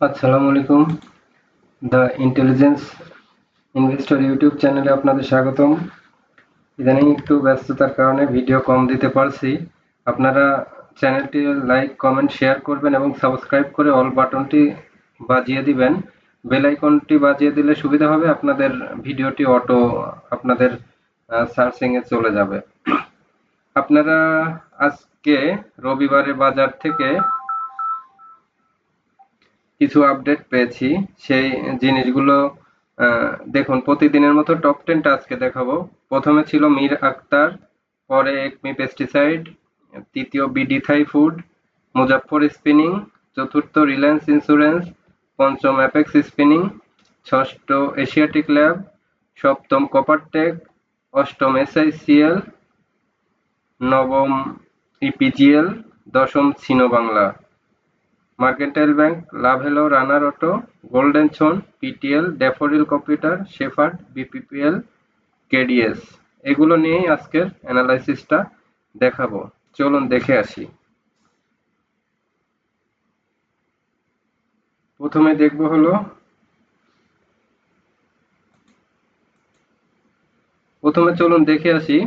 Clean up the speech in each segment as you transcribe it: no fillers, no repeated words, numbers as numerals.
আসসালামু আলাইকুম। The intelligence investor YouTube চ্যানেলে আপনাদের স্বাগতম। ইদানিং একটু ব্যস্ততার কারণে ভিডিও কম দিতে পারছি। আপনারা চ্যানেলটি লাইক, কমেন্ট, শেয়ার করবেন এবং সাবস্ক্রাইব করে অল বাটনটি বাজিয়ে দিবেন। বেল আইকনটি বাজিয়ে দিলে সুবিধা হবে, আপনাদের ভিডিওটি অটো আপনাদের সার্চিং এ চলে যাবে। আপনারা আজকে রবিবারের বাজার থেকে কিছু আপডেট পেয়েছি, সেই জিনিসগুলো দেখুন। প্রতিদিনের মতো টপ 10টা আজকে দেখাবো। প্রথমে ছিল মীর আক্তার, পরে একমি পেস্টিসাইড, তৃতীয় BD Thai food, Muzaffar spinning, চতুর্থ রিলায়েন্স ইন্স্যুরেন্স, পঞ্চম অ্যাপেক্স স্পিনিং, ষষ্ঠ এশিয়াটিক ল্যাব, সপ্তম কপারটেক, অষ্টম এসআইসিএল, নবম ইপিজিএল, দশম Sino Bangla. Mercantile bank, Lovello, runner auto, golden son, PTL, daffodil computer, shepherd, BPPL, KDS, এগুলো নিয়েই আজকের অ্যানালাইসিসটা দেখাবো। চলুন দেখে আসি। প্রথমে দেখব হলো, প্রথমে চলুন দেখে আসি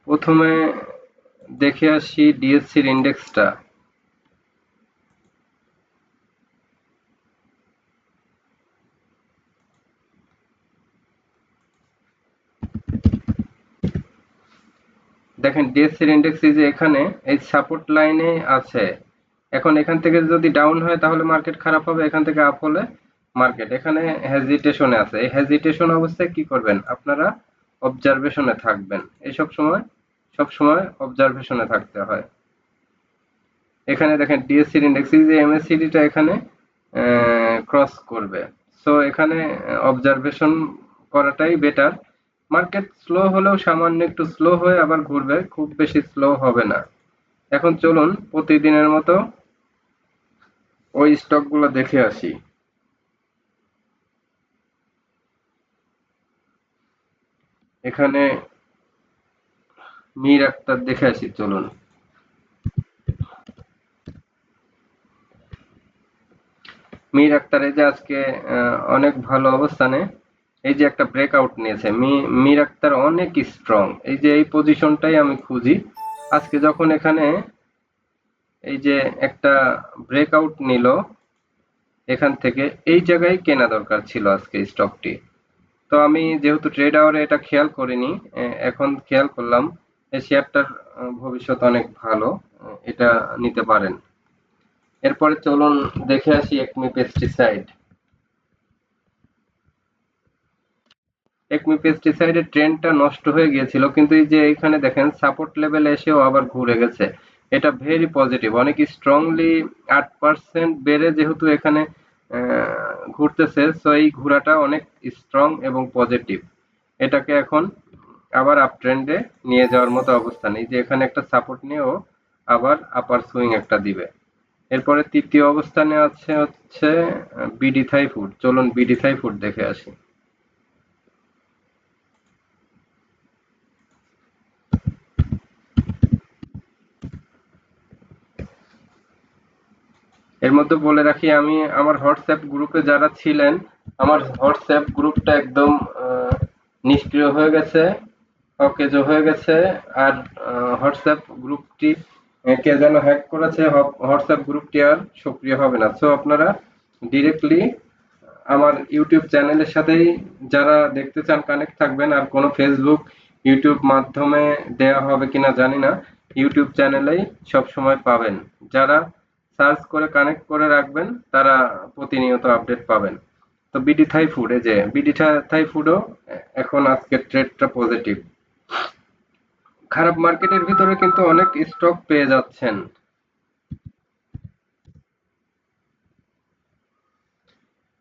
প্রথমে দেখে আসি ডিএসসির ইন্ডেক্সটা। দেখেন ডিএসসির ইন্ডেক্স যে এখানে এই সাপোর্ট লাইনে আছে। এখন এখান থেকে যদি ডাউন হয় তাহলে মার্কেট খারাপ হবে, এখান থেকে আপ হলে মার্কেট এখানে হেজিটেশনে আছে। এই হেজিটেশন অবস্থায় কি করবেন আপনারা? অবজারভেশনে থাকবেন। এই সব সময় অবজারভেশনে থাকতে হয়। এখানে দেখেন ডিএসসির ইন্ডেক্স যে এমএসসিডিটা এখানে ক্রস করবে, সো এখানে অবজারভেশন করাটাই বেটার। মার্কেট স্লো হলেও সামান্য একটু স্লো হয়ে আবার ঘুরবে, খুব বেশি স্লো হবে না। এখন চলুন প্রতিদিনের মতো ওই স্টকগুলো দেখে আসি। এখানে মীর আক্তার দেখে আসি, চলুন। মীর আক্তার এই যে আজকে অনেক ভালো অবস্থানে, এই যে একটা ব্রেকআউট নিয়েছে। মীর আক্তার অনেক স্ট্রং। এই যে এই পজিশনটাই আমি খুঁজি। আজকে যখন এখানে এই যে একটা ব্রেকআউট নিল এখান থেকে, এই জায়গায় কেনা দরকার ছিল আজকে স্টকটি। তো আমি যেহেতু ট্রেড আওয়ারে এটা খেয়াল করিনি, এখন খেয়াল করলাম। এই শেয়ারটার ভবিষ্যৎ অনেক ভালো, এটা নিতে পারেন। এরপরে চলুন দেখে আসি একমি পেস্টিসাইড। একমি পেস্টিসাইডের ট্রেন্ডটা নষ্ট হয়ে গিয়েছিল, কিন্তু এই যে এখানে দেখেন সাপোর্ট লেভেলে এসেও আবার ঘুরে গেছে। এটা ভেরি পজিটিভ, অনেক স্ট্রংলি 8% বেড়ে যেহেতু এখানে ঘুরতেছে, সো এই ঘোরাটা অনেক স্ট্রং এবং পজিটিভ। এটাকে এখন আবার আপ ট্রেন্ডে নিয়ে যাওয়ার মতো অবস্থা নেই, যে এখানে একটা সাপোর্ট নিয়েও আবার আপার সুইং একটা দিবে। এরপরে তৃতীয় অবস্থানে আছে হচ্ছে বিডি থাই ফুড। চলুন বিডি থাই ফুড দেখে আসি। এর মধ্যে বলে রাখি, আমি আমার হোয়াটসঅ্যাপ গ্রুপে যারা ছিলেন, আমার হোয়াটসঅ্যাপ গ্রুপটা একদম নিষ্ক্রিয় হয়ে গেছে, অকেজো হয়ে গেছে। আর হোয়াটসঅ্যাপ গ্রুপটি কে যেন হ্যাক করেছে, হোয়াটসঅ্যাপ গ্রুপটি আর সক্রিয় হবে না। সো আপনারা ডিরেক্টলি আমার ইউটিউব চ্যানেলের সাথেই যারা দেখতে চান কানেক্ট থাকবেন। আর কোনো ফেসবুক, ইউটিউব মাধ্যমে দেয়া হবে কিনা জানি না, ইউটিউব চ্যানেলেই সব সময় পাবেন। যারা সার্চ করে কানেক্ট করে রাখবেন তারা প্রতিনিয়ত আপডেট পাবেন। তো বিডি থাই ফুড, এই যে বিডি থাই ফুডও এখন আজকের ট্রেডটা পজিটিভ। খারাপ মার্কেটের ভিতরে কিন্তু অনেক স্টক পেয়ে যাচ্ছেন।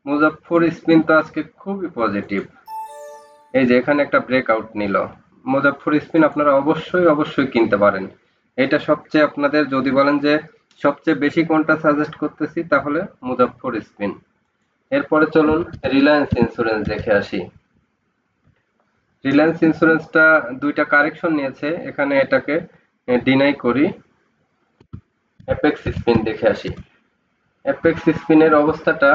মুজাফফর স্পিন তো আজকে খুবই পজিটিভ। এই যে এখানে একটা ব্রেকআউট নিল মুজাফফর স্পিন, আপনারা অবশ্যই কিনতে পারেন। এটা সবচেয়ে, আপনাদের যদি বলেন যে সবচেয়ে বেশি কোনটা সাজেস্ট করতেছি, তাহলে মুজাফফর স্পিন। এরপরে চলুন রিলায়েন্স ইন্স্যুরেন্স দেখে আসি। রিলায়েন্স ইন্স্যুরেন্সটা দুইটা কারেকশন নিয়েছে, এখানে এটাকে ডিনাই করি। অ্যাপেক্স স্পিন দেখে আসি। অ্যাপেক্স স্পিনের অবস্থাটা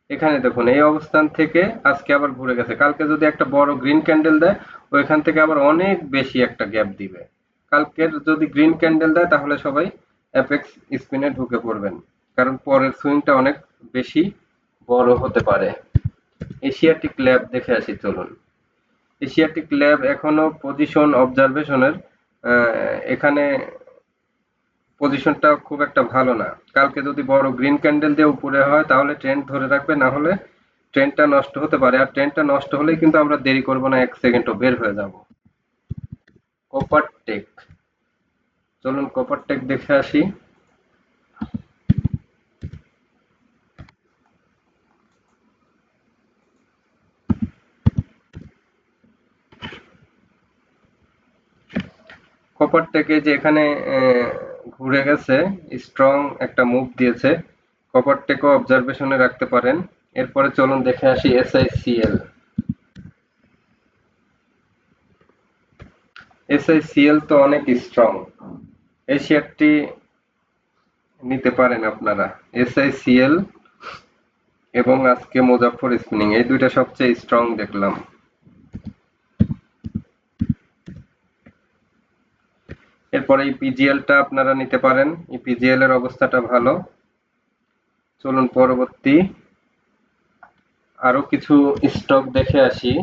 এখানে দেখুন, এই অবস্থান থেকে আজকে আবার ঘুরে গেছে। কালকে যদি একটা বড় গ্রিন ক্যান্ডেল দেয়, ওইখান থেকে আবার অনেক বেশি একটা গ্যাপ দিবে। কালকের যদি গ্রিন ক্যান্ডেল দেয় তাহলে সবাই অ্যাপেক্স স্পিনে ঢুকে পড়বেন, কারণ পরের সুইংটা অনেক বেশি বড় হতে পারে। এশিয়াটিক ল্যাব দেখে আসি চলুন। এশিয়াটিক ল্যাব এখনো পজিশন অবজারভেশনের এখানে পজিশনটা খুব একটা ভালো না। কালকে যদি বড় গ্রিন ক্যান্ডেল দিয়ে উপরে হয় তাহলে ট্রেন্ড ধরে রাখবে, না হলে ট্রেন্ডটা নষ্ট হতে পারে। আর ট্রেন্ডটা নষ্ট হলেই কিন্তু আমরা দেরি করব না, 1 সেকেন্ডও বের হয়ে যাব। কপার টেক, চলুন কপার টেক দেখে আসি। কপার টেকে যে এখানে ঘুরে গেছে, স্ট্রং একটা মুভ দিয়েছে, কপার টেকও অবজারভেশনে রাখতে পারেন। এরপরে চলুন দেখে আসি এসআইসিএল। এসআইসিএল তো অনেক স্ট্রং, এই শেয়ারটি নিতে পারেন আপনারা। এসআইসিএল এবং আজকে মুজাফফর স্পিনিং, এই দুইটা সবচেয়ে স্ট্রং দেখলাম। এরপরে এই পিজিএলটা আপনারা নিতে পারেন, এই পিজিএল এর অবস্থাটা ভালো। চলুন পরবর্তী আরো কিছু স্টক দেখে আসি।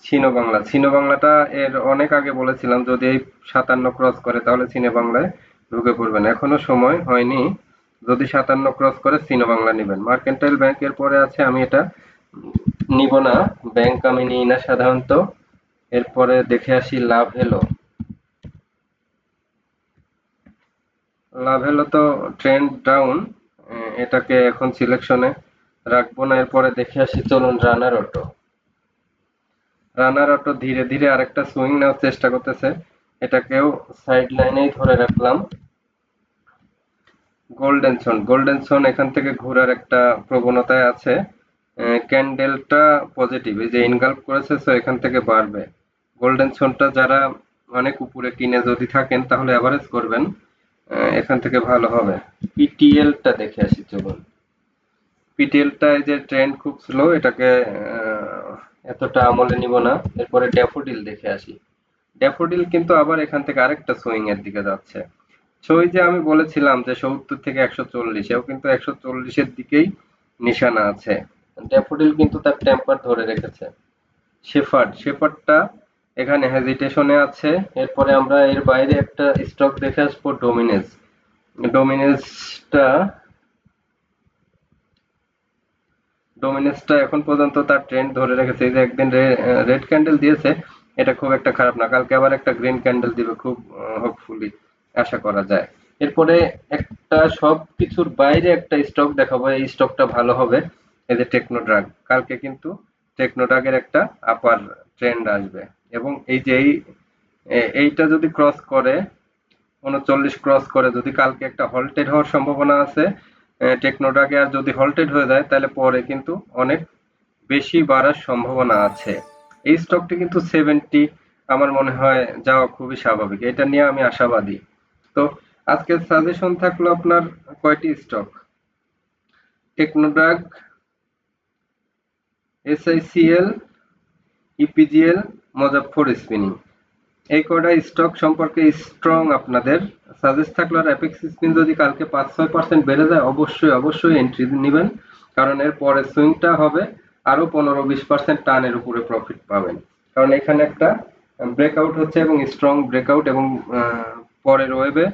সিনো বাংলা, সিনো বাংলাটা এর অনেক আগে বলেছিলাম যদি এই 57 ক্রস করে তাহলে সিনো বাংলায় ঢুকে পড়বেন, এখনো সময় হয়নি। যদি 57 ক্রস করে সিনো বাংলা নেবেন। মার্কেন্টাইল ব্যাংক এর পরে আছে, আমি এটা নিব না, ব্যাংক আমি নিই না সাধারণত। এরপরে দেখে আসি লাভ হেলো। লাভ হেলো তো ট্রেন্ড ডাউন, এটাকে এখন সিলেকশনে রাখবো না। এরপরে দেখে আসি চলুন রানার অটো। রানার অটো ধীরে ধীরে আরেকটা সুইং নেওয়ার চেষ্টা করতেছে, এটাকেও সাইড লাইনেই ধরে রাখলাম। গোল্ডেনসন, গোল্ডেনসন এখান থেকে ঘোরার একটা প্রবণতায় আছে। ক্যান্ডেলটা পজিটিভ, এই যে ইনগাল্প করেছে, সো এখান থেকে বাড়বে। গোল্ডেনসনটা যারা অনেক উপরে কিনে যদি থাকেন তাহলে এভারেজ করবেন, এখান থেকে ভালো হবে। পিটিএলটা দেখে আসি চলুন। পিটিএলটা এই যে ট্রেন্ড খুব স্লো, এটাকে এতটা আমলে নিব না। এরপরে ড্যাফোডিল দেখে আসি। ড্যাফোডিল কিন্তু আবার এখান থেকে আরেকটা সুইং এর দিকে যাচ্ছে। সো ওই যে আমি বলেছিলাম যে 70 থেকে 140, এও কিন্তু 140 এর দিকেই নিশানা আছে। ড্যাফোডিল কিন্তু তার টেম্পার ধরে রেখেছে। শেফার্ড, শেফার্ডটা এখানে হেজিটেশনে আছে। এরপরে আমরা এর বাইরে একটা স্টক দেখে আসবো, ডোমিনেজ। ডোমিনেজটা ডোমিনেজটা এখন পর্যন্ত তার ট্রেন্ড ধরে রেখেছে। এই যে একদিন রেড ক্যান্ডেল দিয়েছে, এটা খুব একটা খারাপ না। কালকে আবার একটা গ্রিন ক্যান্ডেল দিবে, খুব হোপফুলি আশা করা যায়। এরপরে একটা সবকিছুর বাইরে একটা স্টক দেখাবো, এই স্টকটা ভালো হবে। এই যে টেকনোড্রাগ, কালকে কিন্তু টেকনোড্রাগের একটা আপার ট্রেন্ড আসবে, এবং এই যে এইটা যদি ক্রস করে 39 ক্রস করে, যদি কালকে একটা হল্টেড হওয়ার সম্ভাবনা আছে টেকনোড্রাগে। আর যদি হল্টেড হয়ে যায় তাহলে পরে কিন্তু অনেক বেশি বাড়ার সম্ভাবনা আছে। এই স্টকটি কিন্তু 70 আমার মনে হয় যাওয়া খুবই স্বাভাবিক, এটা নিয়ে আমি আশাবাদী। তো আজকের সাজেশন থাকলো আপনার কয়টি স্টক: টেকনোড্রাগ, এসআইসিএল, ইপিজিএল, মুজাফফর স্পিনিং। এই কয়টা স্টক সম্পর্কে স্ট্রং আপনাদের সাজেস্ট থাকলো। আর অ্যাপেক্স স্পিন যদি কালকে 5-6% বেড়ে যায় অবশ্যই অবশ্যই এন্ট্রি নেবেন, কারণ এর পরে সুইংটা হবে আরো 15-20% টানের উপরে প্রফিট পাবেন। কারণ এখানে একটা ব্রেকআউট হচ্ছে এবং স্ট্রং ব্রেকআউট, এবং পরের ওয়েভে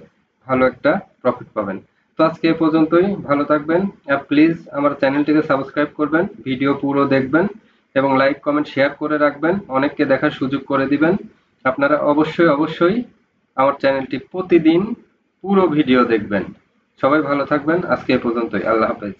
ভালো একটা প্রফিট পাবেন। তো আজকে এ পর্যন্তই, ভালো থাকবেন। আর প্লিজ আমার চ্যানেলটিকে সাবস্ক্রাইব করবেন, ভিডিও পুরো দেখবেন এবং লাইক কমেন্ট শেয়ার করে রাখবেন, অনেককে দেখার সুযোগ করে দিবেন। আপনারা অবশ্যই অবশ্যই আমার চ্যানেলটি প্রতিদিন পুরো ভিডিও দেখবেন। সবাই ভালো থাকবেন, আজকে এ পর্যন্তই, আল্লাহ হাফেজ।